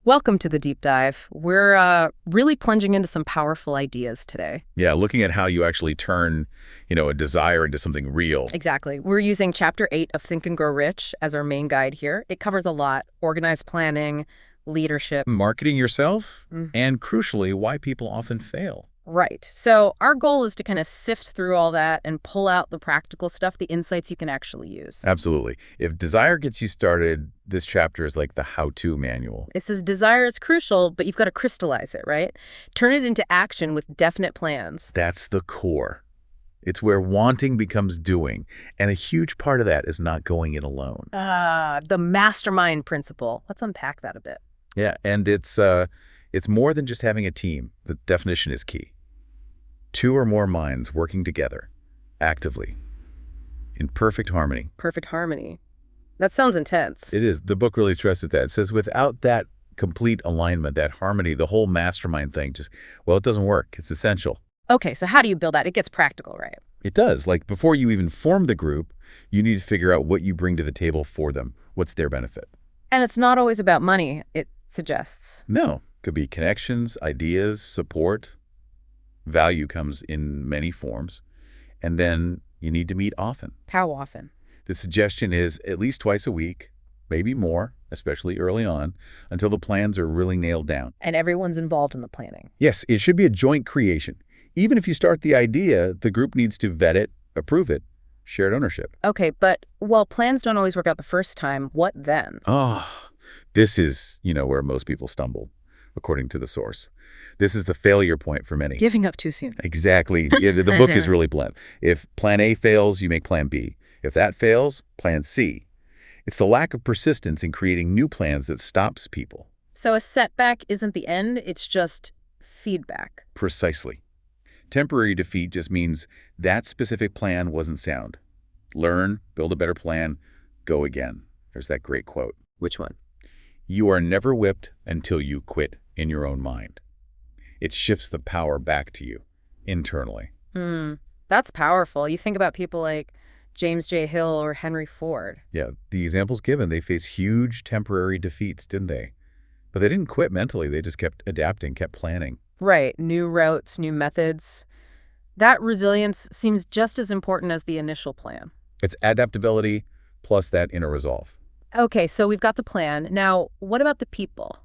Welcome to the deep dive. We're really plunging into some powerful ideas today. Yeah, looking at how you actually turn, a desire into something real. Exactly. We're using Chapter 8 of Think and Grow Rich as our main guide here. It covers a lot: organized planning, leadership. Marketing yourself, and crucially, why people often fail. Right. So our goal is to kind of sift through all that and pull out the practical stuff, the insights you can actually use. Absolutely. If desire gets you started, this chapter is like the how-to manual. It says desire is crucial, but you've got to crystallize it, right? Turn it into action with definite plans. That's the core. It's where wanting becomes doing, and a huge part of that is not going it alone. The mastermind principle. Let's unpack that a bit. Yeah, and it's more than just having a team. The definition is key. Two or more minds working together, actively, in perfect harmony. Perfect harmony. That sounds intense. It is. The book really stresses that. It says without that complete alignment, that harmony, the whole mastermind thing it doesn't work. It's essential. Okay, so how do you build that? It gets practical, right? It does. Like before you even form the group, you need to figure out what you bring to the table for them. What's their benefit? And it's not always about money, it suggests. No. Could be connections, ideas, support. Value comes in many forms. And then you need to meet often. How often? The suggestion is at least twice a week, maybe more, especially early on, until the plans are really nailed down. And everyone's involved in the planning. Yes, it should be a joint creation. Even if you start the idea, the group needs to vet it, approve it, shared ownership. Okay, but while plans don't always work out the first time, what then? This is, where most people stumble, according to the source. This is the failure point for many. Giving up too soon. Exactly. The book is really blunt. If plan A fails, you make plan B. If that fails, plan C. It's the lack of persistence in creating new plans that stops people. So a setback isn't the end, it's just feedback. Precisely. Temporary defeat just means that specific plan wasn't sound. Learn, build a better plan, go again. There's that great quote. Which one? You are never whipped until you quit in your own mind. It shifts the power back to you internally. That's powerful. You think about people like James J. Hill or Henry Ford. Yeah, the examples given, they faced huge temporary defeats, didn't they? But they didn't quit mentally. They just kept adapting, kept planning. Right. New routes, new methods. That resilience seems just as important as the initial plan. It's adaptability plus that inner resolve. Okay, so we've got the plan. Now, what about the people?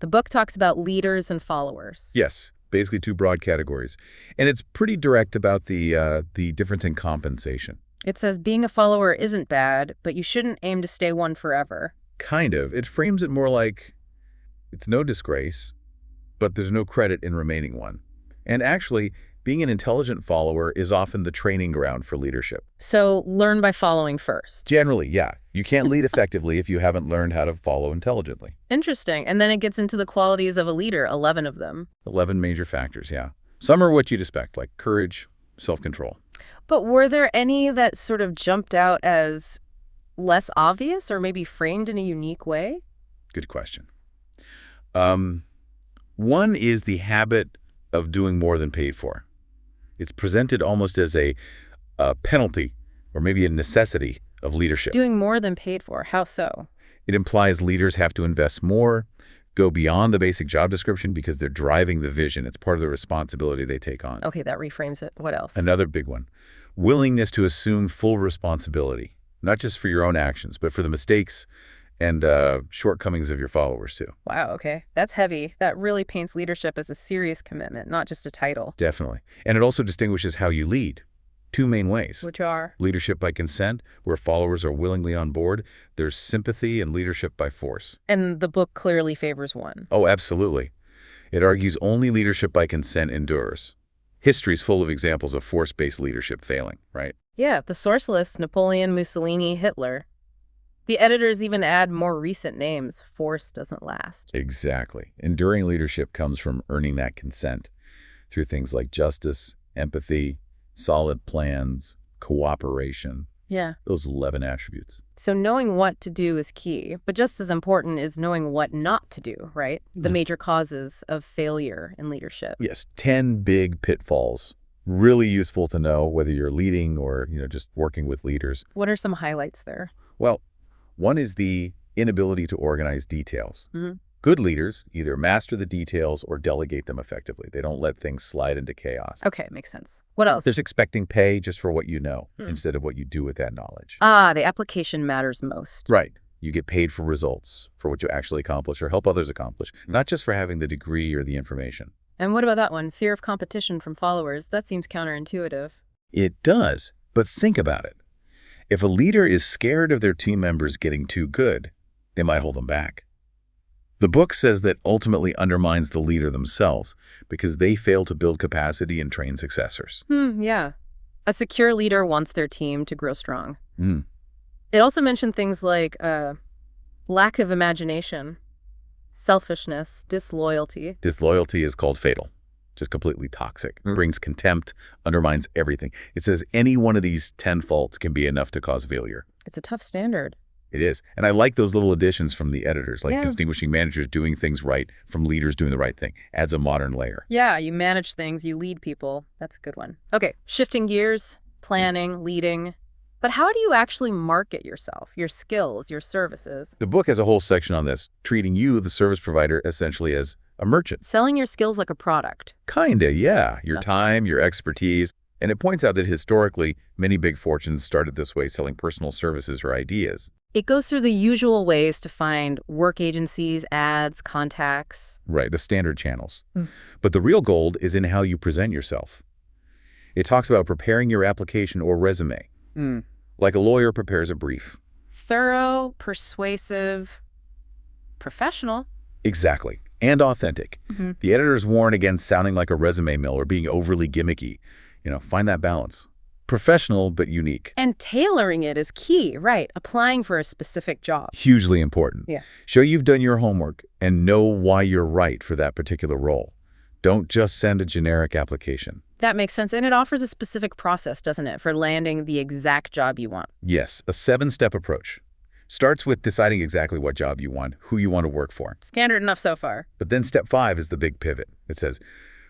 The book talks about leaders and followers. Yes, basically two broad categories. And it's pretty direct about the difference in compensation. It says being a follower isn't bad, but you shouldn't aim to stay one forever. Kind of. It frames it more like it's no disgrace, but there's no credit in remaining one. And actually, being an intelligent follower is often the training ground for leadership. So learn by following first. Generally, yeah. You can't lead effectively if you haven't learned how to follow intelligently. Interesting. And then it gets into the qualities of a leader, 11 of them. 11 major factors, yeah. Some are what you'd expect, like courage, self-control. But were there any that sort of jumped out as less obvious or maybe framed in a unique way? Good question. One is the habit of doing more than paid for. It's presented almost as a penalty or maybe a necessity of leadership. Doing more than paid for. How so? It implies leaders have to invest more, go beyond the basic job description because they're driving the vision. It's part of the responsibility they take on. Okay, that reframes it. What else? Another big one, willingness to assume full responsibility, not just for your own actions, but for the mistakes and shortcomings of your followers too. Wow, okay. That's heavy. That really paints leadership as a serious commitment, not just a title. Definitely. And it also distinguishes how you lead. Two main ways. Which are? Leadership by consent, where followers are willingly on board. There's sympathy and leadership by force. And the book clearly favors one. Oh, absolutely. It argues only leadership by consent endures. History's full of examples of force-based leadership failing, right? Yeah, the source lists Napoleon, Mussolini, Hitler. The editors even add more recent names. Force doesn't last. Exactly. Enduring leadership comes from earning that consent through things like justice, empathy, solid plans, cooperation. Yeah. Those 11 attributes. So knowing what to do is key, but just as important is knowing what not to do, right? The major causes of failure in leadership. Yes, 10 big pitfalls. Really useful to know whether you're leading or, just working with leaders. What are some highlights there? Well, one is the inability to organize details. Good leaders either master the details or delegate them effectively. They don't let things slide into chaos. Okay, makes sense. What else? There's expecting pay just for what you know instead of what you do with that knowledge. The application matters most. Right. You get paid for results, for what you actually accomplish or help others accomplish, not just for having the degree or the information. And what about that one? Fear of competition from followers. That seems counterintuitive. It does, but think about it. If a leader is scared of their team members getting too good, they might hold them back. The book says that ultimately undermines the leader themselves because they fail to build capacity and train successors. Yeah. A secure leader wants their team to grow strong. Mm. It also mentioned things like lack of imagination, selfishness, disloyalty. Disloyalty is called fatal, just completely toxic. Brings contempt, undermines everything. It says any one of these 10 faults can be enough to cause failure. It's a tough standard. It is. And I like those little additions from the editors, like Yeah. distinguishing managers doing things right from leaders doing the right thing. Adds a modern layer. Yeah, you manage things, you lead people. That's a good one. Okay, shifting gears, planning, leading. But how do you actually market yourself, your skills, your services? The book has a whole section on this, treating you, the service provider, essentially as a merchant. Selling your skills like a product. Kinda, yeah. Your time, your expertise. And it points out that historically, many big fortunes started this way, selling personal services or ideas. It goes through the usual ways to find work agencies, ads, contacts. Right, the standard channels. But the real gold is in how you present yourself. It talks about preparing your application or resume, like a lawyer prepares a brief. Thorough, persuasive, professional. Exactly, and authentic. The editors warn against sounding like a resume mill or being overly gimmicky. Find that balance. Professional, but unique. And tailoring it is key, right? Applying for a specific job. Hugely important. Yeah. Show you've done your homework and know why you're right for that particular role. Don't just send a generic application. That makes sense. And it offers a specific process, doesn't it, for landing the exact job you want? Yes, a 7-step approach. Starts with deciding exactly what job you want, who you want to work for. Standard enough so far. But then step 5 is the big pivot. It says,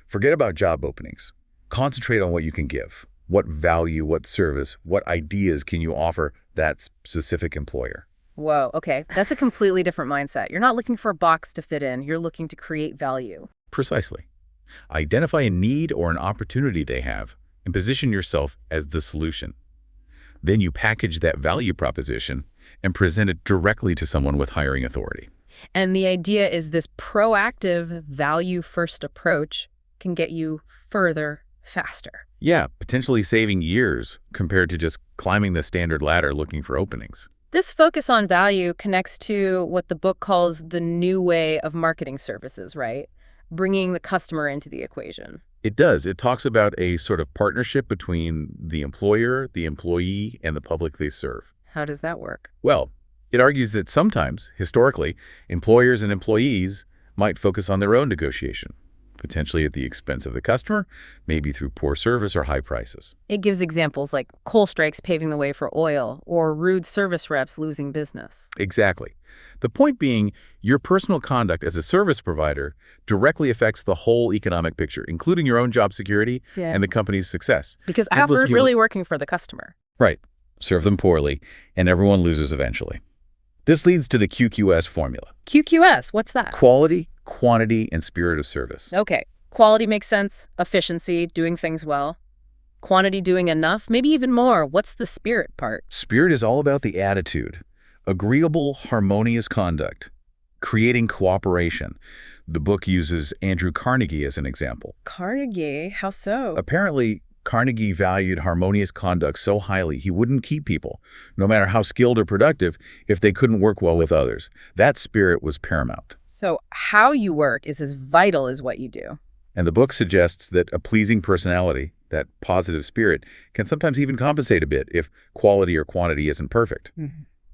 forget about job openings. Concentrate on what you can give. What value, what service, what ideas can you offer that specific employer? Whoa, okay. That's a completely different mindset. You're not looking for a box to fit in. You're looking to create value. Precisely. Identify a need or an opportunity they have and position yourself as the solution. Then you package that value proposition and present it directly to someone with hiring authority. And the idea is this proactive, value-first approach can get you further faster. Yeah, potentially saving years compared to just climbing the standard ladder looking for openings. This focus on value connects to what the book calls the new way of marketing services, right? Bringing the customer into the equation. It does. It talks about a sort of partnership between the employer, the employee, and the public they serve. How does that work? Well, it argues that sometimes, historically, employers and employees might focus on their own negotiation, potentially at the expense of the customer, maybe through poor service or high prices. It gives examples like coal strikes paving the way for oil or rude service reps losing business. Exactly. The point being, your personal conduct as a service provider directly affects the whole economic picture, including your own job security and the company's success. Because And we're listen, really working for the customer. Right. Serve them poorly, and everyone loses eventually. This leads to the QQS formula. QQS, what's that? Quality, quantity, and spirit of service. Okay. Quality makes sense. Efficiency, doing things well. Quantity, doing enough, maybe even more. What's the spirit part? Spirit is all about the attitude. Agreeable, harmonious conduct. Creating cooperation. The book uses Andrew Carnegie as an example. Carnegie, how so? Apparently, Carnegie valued harmonious conduct so highly he wouldn't keep people, no matter how skilled or productive, if they couldn't work well with others. That spirit was paramount. So how you work is as vital as what you do. And the book suggests that a pleasing personality, that positive spirit, can sometimes even compensate a bit if quality or quantity isn't perfect.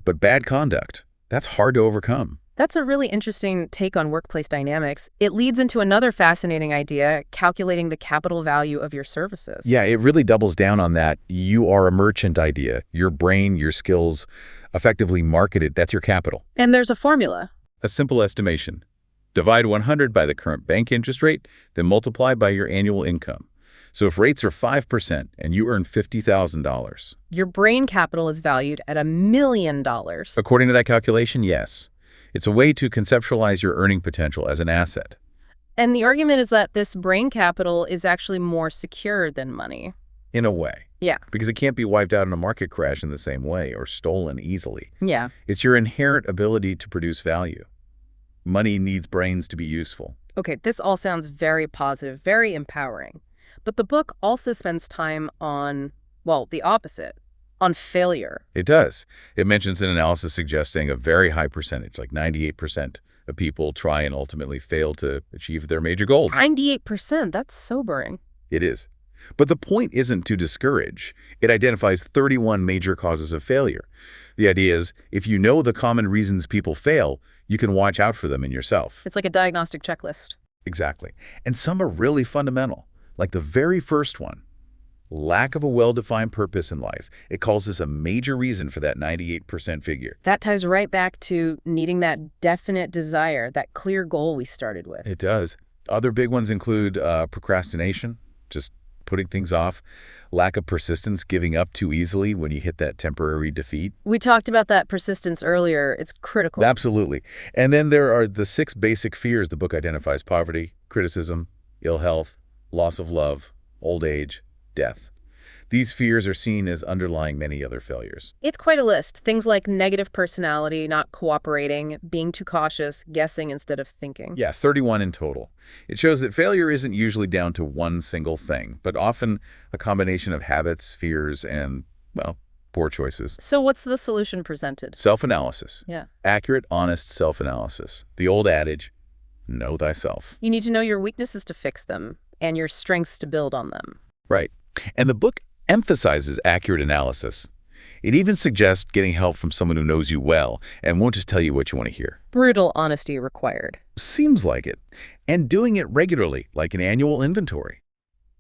But bad conduct, that's hard to overcome. That's a really interesting take on workplace dynamics. It leads into another fascinating idea, calculating the capital value of your services. Yeah, it really doubles down on that you are a merchant idea. Your brain, your skills, effectively marketed, that's your capital. And there's a formula. A simple estimation. Divide 100 by the current bank interest rate, then multiply by your annual income. So if rates are 5% and you earn $50,000. Your brain capital is valued at $1 million. According to that calculation, yes. It's a way to conceptualize your earning potential as an asset. And the argument is that this brain capital is actually more secure than money. In a way. Yeah. Because it can't be wiped out in a market crash in the same way or stolen easily. Yeah. It's your inherent ability to produce value. Money needs brains to be useful. Okay, this all sounds very positive, very empowering. But the book also spends time on, well, the opposite, on failure. It does. It mentions an analysis suggesting a very high percentage, like 98% of people try and ultimately fail to achieve their major goals. 98%, that's sobering. It is. But the point isn't to discourage. It identifies 31 major causes of failure. The idea is, if you know the common reasons people fail, you can watch out for them in yourself. It's like a diagnostic checklist. Exactly. And some are really fundamental, like the very first one, lack of a well-defined purpose in life. It calls this a major reason for that 98% figure. That ties right back to needing that definite desire, that clear goal we started with. It does. Other big ones include procrastination, just putting things off, lack of persistence, giving up too easily when you hit that temporary defeat. We talked about that persistence earlier. It's critical. Absolutely. And then there are the 6 basic fears the book identifies: poverty, criticism, ill health, loss of love, old age, death. These fears are seen as underlying many other failures. It's quite a list. Things like negative personality, not cooperating, being too cautious, guessing instead of thinking. Yeah, 31 in total. It shows that failure isn't usually down to one single thing, but often a combination of habits, fears, and, well, poor choices. So what's the solution presented? Self-analysis. Yeah. Accurate, honest self-analysis. The old adage, know thyself. You need to know your weaknesses to fix them and your strengths to build on them. Right. And the book emphasizes accurate analysis. It even suggests getting help from someone who knows you well and won't just tell you what you want to hear. Brutal honesty required. Seems like it. And doing it regularly, like an annual inventory.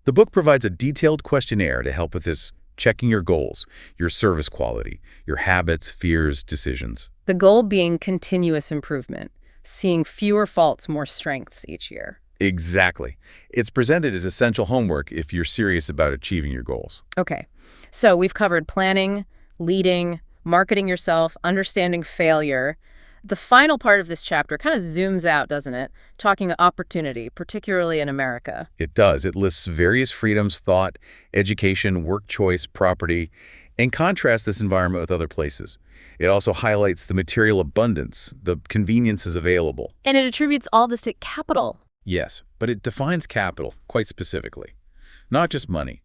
The book provides a detailed questionnaire to help with this, checking your goals, your service quality, your habits, fears, decisions. The goal being continuous improvement, seeing fewer faults, more strengths each year. Exactly. It's presented as essential homework if you're serious about achieving your goals. Okay, so we've covered planning, leading, marketing yourself, understanding failure. The final part of this chapter kind of zooms out, doesn't it? Talking opportunity, particularly in America. It does. It lists various freedoms: thought, education, work choice, property, and contrasts this environment with other places. It also highlights the material abundance, the conveniences available. And it attributes all this to capital. Yes, but it defines capital quite specifically. Not just money,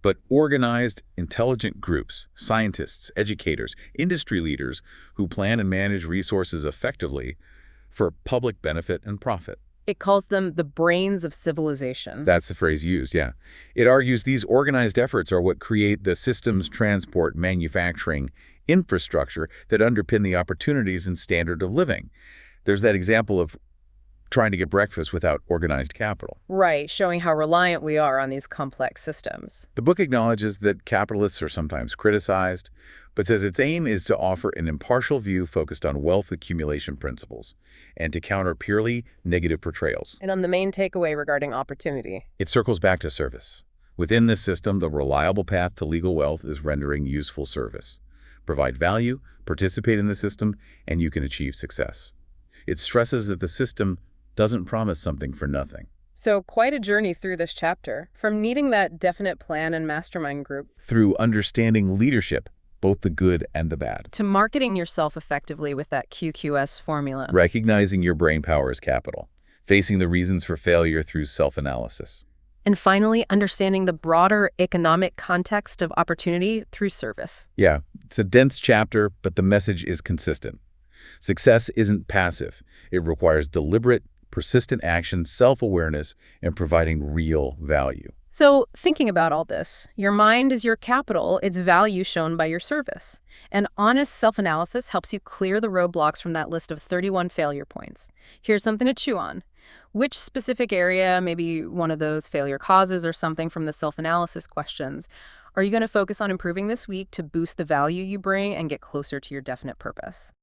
but organized, intelligent groups, scientists, educators, industry leaders who plan and manage resources effectively for public benefit and profit. It calls them the brains of civilization. That's the phrase used, yeah. It argues these organized efforts are what create the systems, transport, manufacturing, infrastructure that underpin the opportunities and standard of living. There's that example of trying to get breakfast without organized capital. Right, showing how reliant we are on these complex systems. The book acknowledges that capitalists are sometimes criticized, but says its aim is to offer an impartial view focused on wealth accumulation principles and to counter purely negative portrayals. And on the main takeaway regarding opportunity. It circles back to service. Within this system, the reliable path to legal wealth is rendering useful service. Provide value, participate in the system, and you can achieve success. It stresses that the system doesn't promise something for nothing. So quite a journey through this chapter, from needing that definite plan and mastermind group, Through understanding leadership, both the good and the bad. to marketing yourself effectively with that QQS formula. Recognizing your brain power as capital. Facing the reasons for failure through self-analysis. And finally, understanding the broader economic context of opportunity through service. Yeah, it's a dense chapter, but the message is consistent. Success isn't passive. It requires deliberate, persistent action, self-awareness, and providing real value. So thinking about all this, your mind is your capital, its value shown by your service. And honest self-analysis helps you clear the roadblocks from that list of 31 failure points. Here's something to chew on. Which specific area, maybe one of those failure causes or something from the self-analysis questions, are you going to focus on improving this week to boost the value you bring and get closer to your definite purpose?